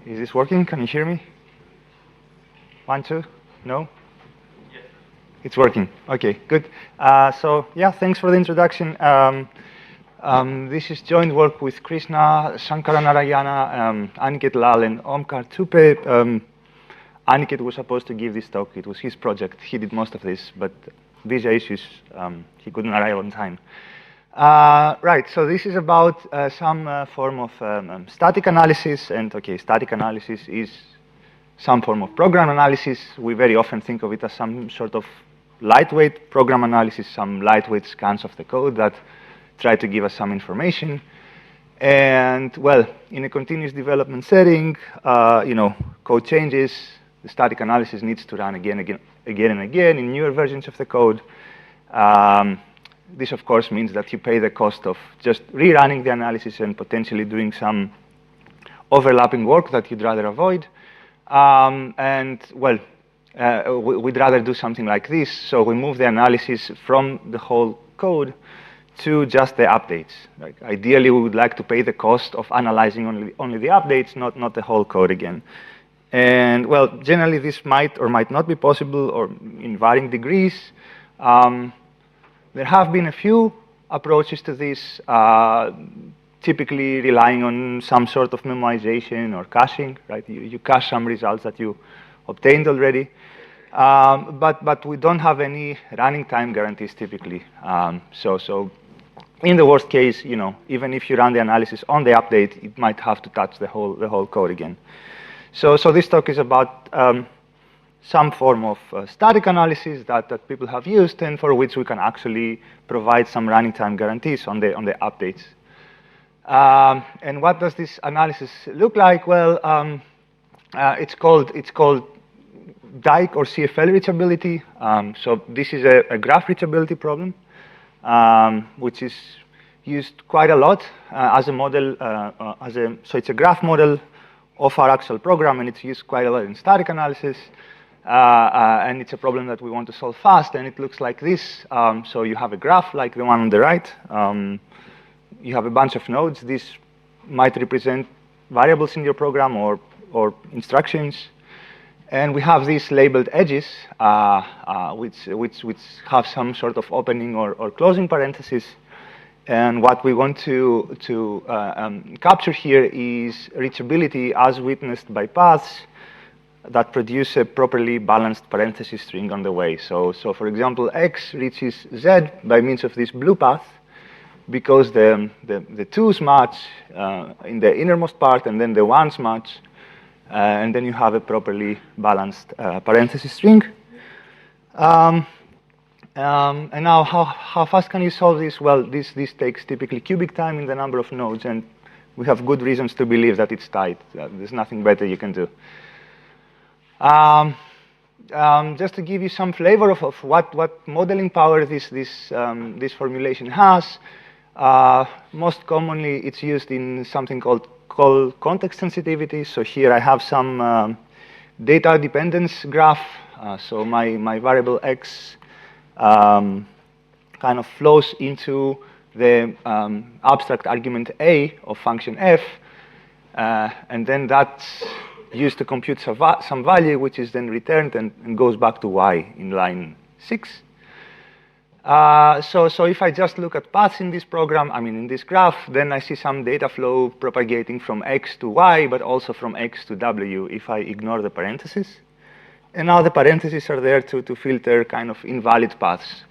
Is this working? Can you hear me? 1, 2? No? Yes. It's working. Okay, good. So, yeah, thanks for the introduction. This is joint work with Krishna, Shankaranarayanan, Aniket and Omkar Tuppe. Aniket was supposed to give this talk. It was his project. He did most of this, but visa issues, he couldn't arrive on time. Right, so this is about some form of static analysis, and okay, static analysis is some form of program analysis. We very often think of it as some sort of lightweight program analysis, some lightweight scans of the code that try to give us some information. And well, in a continuous development setting, code changes, the static analysis needs to run again and again in newer versions of the code. This, of course, means that you pay the cost of just rerunning the analysis and potentially doing some overlapping work that you'd rather avoid. And, well, we'd rather do something like this. So we move the analysis from the whole code to just the updates. Like, ideally, we would like to pay the cost of analyzing only the updates, not the whole code again. And, well, generally, this might or might not be possible, or in varying degrees. There have been a few approaches to this, typically relying on some sort of memoization or caching, right? You cache some results that you obtained already. But we don't have any running time guarantees typically. So in the worst case, even if you run the analysis on the update, it might have to touch the whole code again. So this talk is about some form of static analysis that people have used and for which we can actually provide some running time guarantees on the updates. And what does this analysis look like? Well, it's called Dyck or CFL reachability. So this is a graph reachability problem, which is used quite a lot as a model. So it's a graph model of our actual program, and it's used quite a lot in static analysis. And it's a problem that we want to solve fast, and it looks like this. So you have a graph like the one on the right. You have a bunch of nodes. These might represent variables in your program or instructions. And we have these labeled edges, which have some sort of opening or closing parentheses. And what we want to capture here is reachability as witnessed by paths that produce a properly balanced parenthesis string on the way. So for example, X reaches Z by means of this blue path because the 2's match in the innermost part, and then the 1's match, and then you have a properly balanced parenthesis string. And now, how fast can you solve this? Well, this takes typically cubic time in the number of nodes, and we have good reasons to believe that it's tight. There's nothing better you can do. Just to give you some flavor of what modeling power this formulation has, most commonly it's used in something called context sensitivity. So here I have some data dependence graph. So my variable X kind of flows into the abstract argument A of function f, and then that's used to compute some value, which is then returned and goes back to y in line 6. So if I just look at paths in this program, in this graph, then I see some data flow propagating from x to y, but also from x to w if I ignore the parentheses. And now the parentheses are there to filter kind of invalid paths.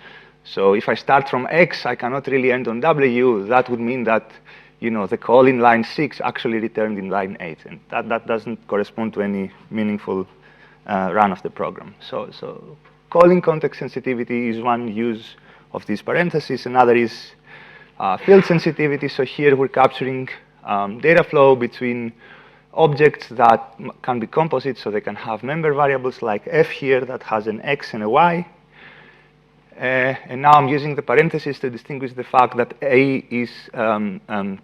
So if I start from x, I cannot really end on w. That would mean that the call in line 6 actually returned in line 8, and that doesn't correspond to any meaningful run of the program. So calling context sensitivity is one use of these parentheses. Another is field sensitivity. So here we're capturing data flow between objects that can be composite, so they can have member variables like f here that has an x and a y. And now I'm using the parentheses to distinguish the fact that A is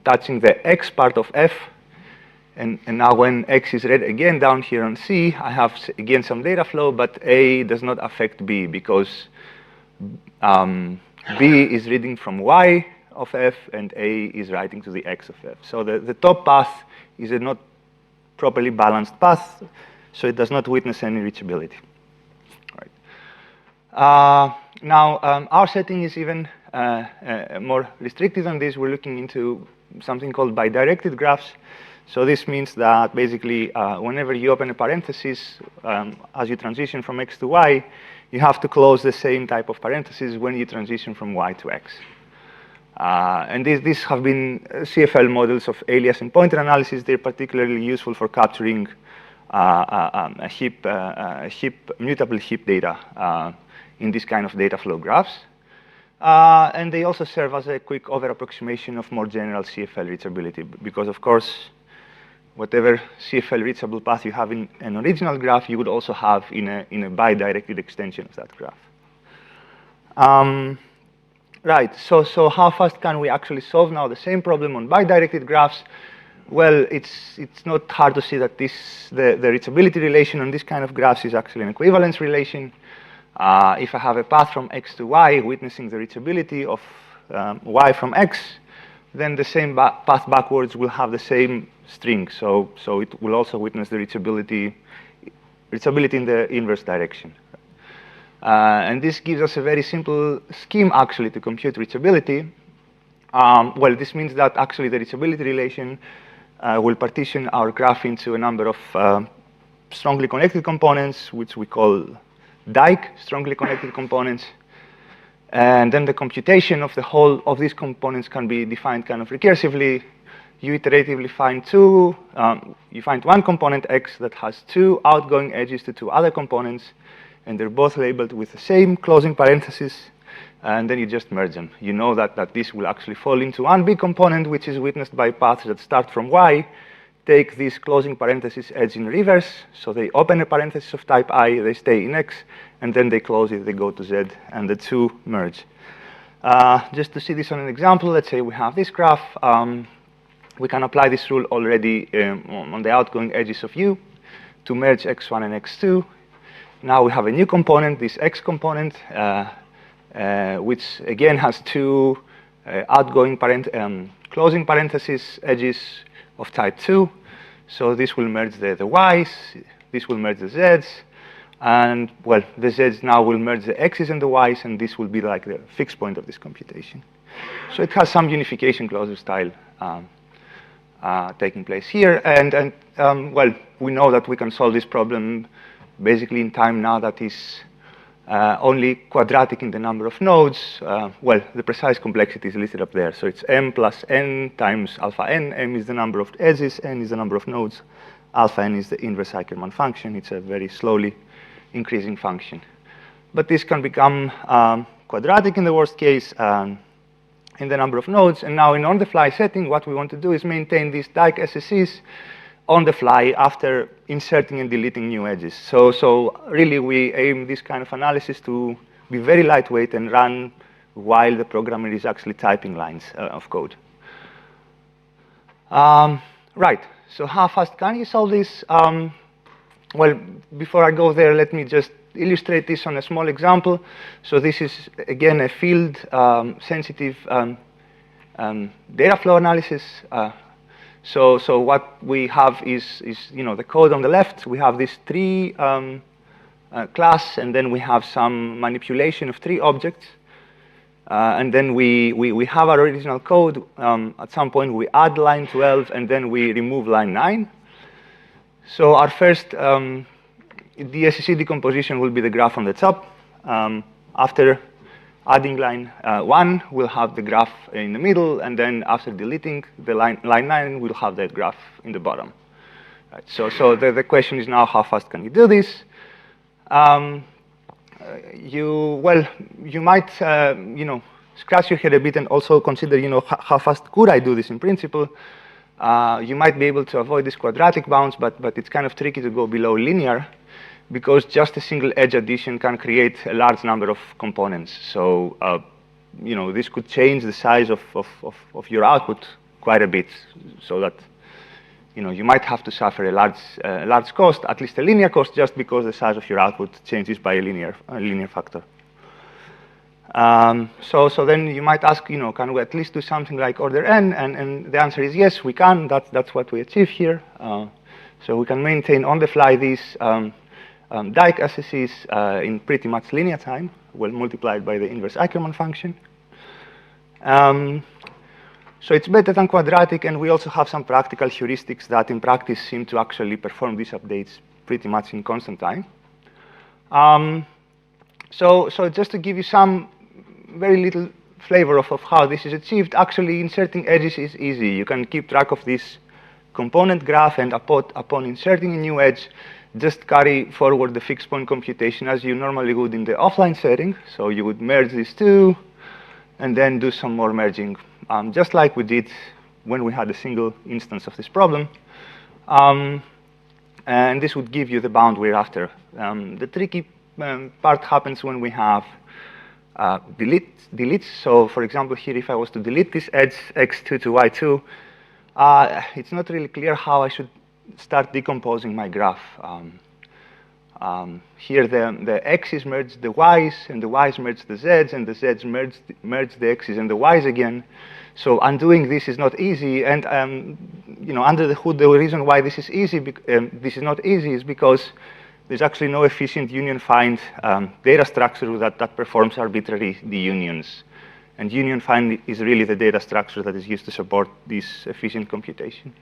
touching the X part of F. And now when X is read again down here on C, I have, again, some data flow, but A does not affect B because B is reading from Y of F, and A is writing to the X of F. So the top path is a not properly balanced path, so it does not witness any reachability. Now, our setting is even more restricted than this. We're looking into something called bidirected graphs. So this means that basically, whenever you open a parenthesis, as you transition from x to y, you have to close the same type of parenthesis when you transition from y to x. And these have been CFL models of alias and pointer analysis. They're particularly useful for capturing mutable heap data in this kind of data flow graphs. And they also serve as a quick over-approximation of more general CFL reachability, because, of course, whatever CFL reachable path you have in an original graph, you would also have in a bidirected extension of that graph. Right, so how fast can we actually solve now the same problem on bidirected graphs? Well, it's not hard to see that the reachability relation on this kind of graphs is actually an equivalence relation. If I have a path from x to y witnessing the reachability of y from x, then the same path backwards will have the same string. So it will also witness the reachability in the inverse direction. And this gives us a very simple scheme, actually, to compute reachability. Well, this means that actually the reachability relation will partition our graph into a number of strongly connected components, which we call Dyck strongly connected components. And then the computation of the whole of these components can be defined kind of recursively. You iteratively find you find one component x that has two outgoing edges to two other components, and they're both labeled with the same closing parenthesis, and then you just merge them. You know that this will actually fall into one big component, which is witnessed by paths that start from y, take this closing parenthesis edge in reverse, so they open a parenthesis of type I, they stay in x, and then they close it, they go to z, and the two merge. Just to see this on an example, let's say we have this graph. We can apply this rule already on the outgoing edges of U to merge x1 and x2. Now we have a new component, this x component, which again has two outgoing closing parenthesis edges of type 2. So this will merge the y's, this will merge the z's, and well, the z's now will merge the x's and the y's, and this will be like the fixed point of this computation. So it has some unification closure style taking place here, and well, we know that we can solve this problem basically in time now that is only quadratic in the number of nodes. Well, the precise complexity is listed up there. So it's m plus n times alpha n. M is the number of edges, n is the number of nodes. Alpha n is the inverse Ackermann function. It's a very slowly increasing function. But this can become quadratic in the worst case in the number of nodes. And now in on-the-fly setting, what we want to do is maintain these Dyck SSEs on the fly after inserting and deleting new edges. So really, we aim this kind of analysis to be very lightweight and run while the programmer is actually typing lines of code. Right, so how fast can you solve this? Well, before I go there, let me just illustrate this on a small example. So this is, again, a field-sensitive data flow analysis. So what we have is the code on the left. We have this tree class, and then we have some manipulation of three objects. And then we have our original code. At some point, we add line 12, and then we remove line 9. So our first DSCC decomposition will be the graph on the top. After adding line 1, we'll have the graph in the middle, and then after deleting the line 9, we'll have that graph in the bottom. Right, so the question is now, how fast can you do this? You might scratch your head a bit and also consider how fast could I do this in principle. You might be able to avoid this quadratic bounds, but it's kind of tricky to go below linear, because just a single edge addition can create a large number of components. So, this could change the size of your output quite a bit, so that, you might have to suffer a large cost, at least a linear cost, just because the size of your output changes by a linear factor. So then you might ask, can we at least do something like order n? And the answer is yes, we can. That's what we achieve here. So we can maintain on the fly these Dyck SSEs in pretty much linear time, well multiplied by the inverse Ackermann function. So it's better than quadratic, and we also have some practical heuristics that in practice seem to actually perform these updates pretty much in constant time. So just to give you some very little flavor of how this is achieved, actually inserting edges is easy. You can keep track of this component graph, and upon inserting a new edge, just carry forward the fixed point computation as you normally would in the offline setting. So you would merge these two, and then do some more merging, just like we did when we had a single instance of this problem. And this would give you the bound we're after. The tricky part happens when we have deletes. So for example, here, if I was to delete this edge x2 to y2, it's not really clear how I should start decomposing my graph. Here, the x's merge the y's, and the y's merge the z's, and the z's merge the x's and the y's again. So undoing this is not easy, and under the hood, the reason why this is not easy is because there's actually no efficient union find data structure that performs arbitrary unions. And union find is really the data structure that is used to support this efficient computation.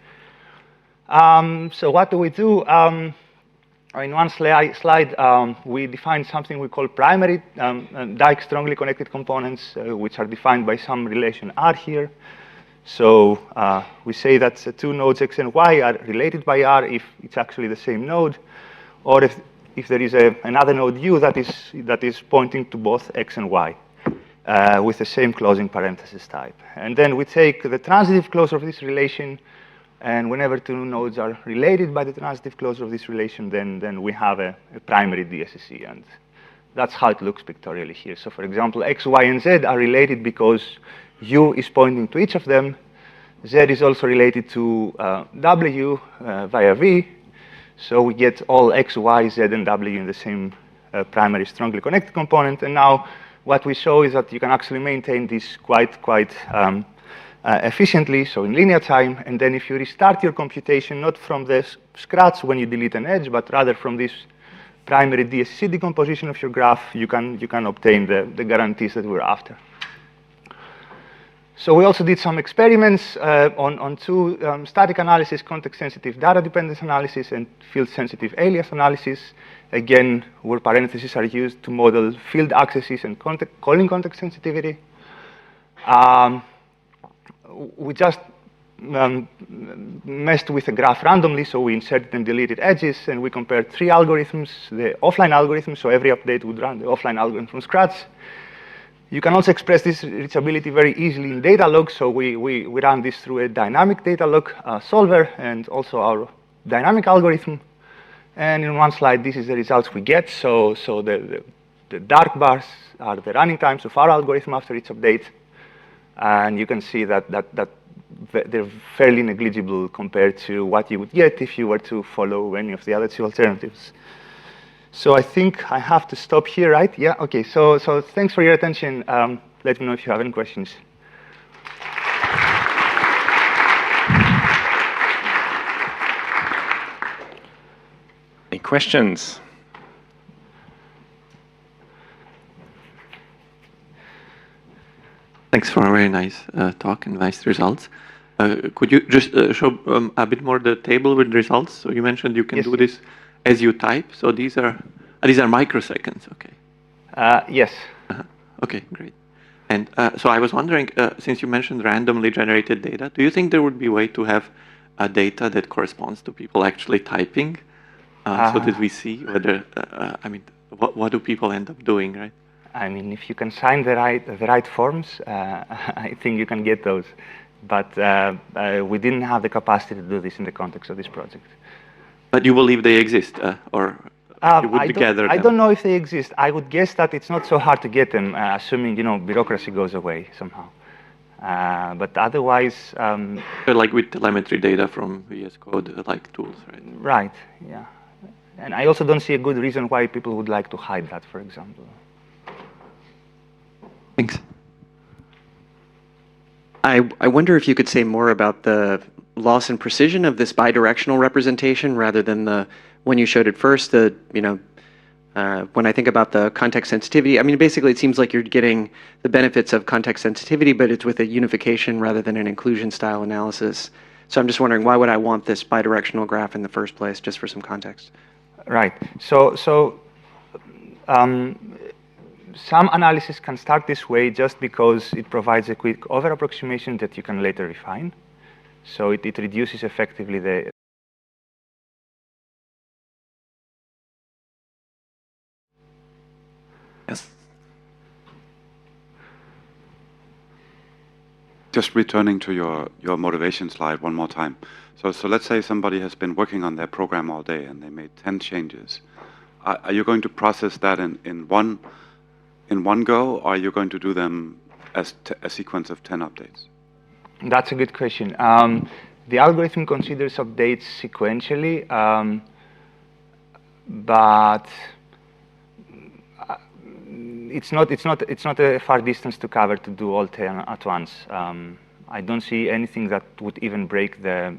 So what do we do? In one slide, we define something we call primary Dyck strongly connected components, which are defined by some relation R here. So we say that two nodes x and y are related by R if it's actually the same node, or if there is another node u that is pointing to both x and y with the same closing parenthesis type. And then we take the transitive closure of this relation, and whenever two nodes are related by the transitive closure of this relation, then we have a primary DSSE, and that's how it looks pictorially here. So for example, x, y, and z are related because u is pointing to each of them. Z is also related to w via v. So we get all x, y, z, and w in the same primary strongly connected component. And now what we show is that you can actually maintain this quite efficiently, so in linear time. And then if you restart your computation, not from the scratch when you delete an edge, but rather from this primary DSC decomposition of your graph, you can obtain the guarantees that we're after. So we also did some experiments on two static analysis, context-sensitive data dependence analysis, and field-sensitive alias analysis, again, where parentheses are used to model field accesses and calling context sensitivity. We just messed with the graph randomly, so we inserted and deleted edges, and we compared three algorithms, the offline algorithm, so every update would run the offline algorithm from scratch. You can also express this reachability very easily in Datalog, so we ran this through a dynamic Datalog solver and also our dynamic algorithm. And in one slide, this is the results we get. So the dark bars are the running times of our algorithm after each update. And you can see that they're fairly negligible compared to what you would get if you were to follow any of the other two alternatives. So I think I have to stop here, right? Yeah, okay. So thanks for your attention. Let me know if you have any questions. Any questions? Thanks for a very nice talk and nice results. Could you just show a bit more the table with results? So you mentioned you can do this as you type. So these are microseconds, okay? Yes. Okay, great. And so I was wondering, since you mentioned randomly generated data, do you think there would be a way to have data that corresponds to people actually typing, so that we see whether, what do people end up doing, right? I mean, if you can sign the right forms, I think you can get those. But we didn't have the capacity to do this in the context of this project. But you believe they exist, or you would gather them? I don't know if they exist. I would guess that it's not so hard to get them, assuming bureaucracy goes away somehow. But otherwise, like with telemetry data from VS Code, like tools, right? Right. Yeah. And I also don't see a good reason why people would like to hide that, for example. Thanks. I wonder if you could say more about the loss in precision of this bidirectional representation rather than the, when you showed it first, the, when I think about the context sensitivity, I mean, basically it seems like you're getting the benefits of context sensitivity, but it's with a unification rather than an inclusion style analysis. So I'm just wondering, why would I want this bidirectional graph in the first place, just for some context? Right. Some analysis can start this way just because it provides a quick over approximation that you can later refine. So it reduces effectively the Yes. Just returning to your motivation slide one more time. So let's say somebody has been working on their program all day and they made 10 changes. Are you going to process that in one go, or are you going to do them as a sequence of 10 updates? That's a good question. The algorithm considers updates sequentially, but it's not a far distance to cover to do all 10 at once. I don't see anything that would even break the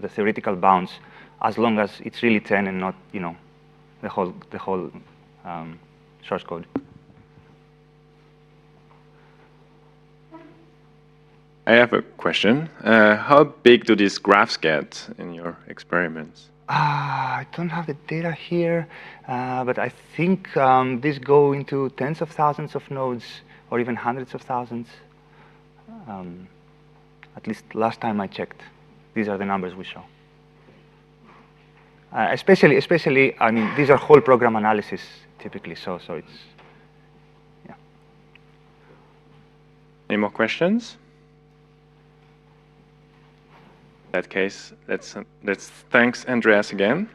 the theoretical bounds, as long as it's really 10 and not the whole source code. I have a question. How big do these graphs get in your experiments? I don't have the data here, but I think these go into tens of thousands of nodes or even hundreds of thousands. At least last time I checked, these are the numbers we show. Especially, I mean, these are whole program analysis typically, so it's, yeah. Any more questions? In that case, let's thanks Andreas again.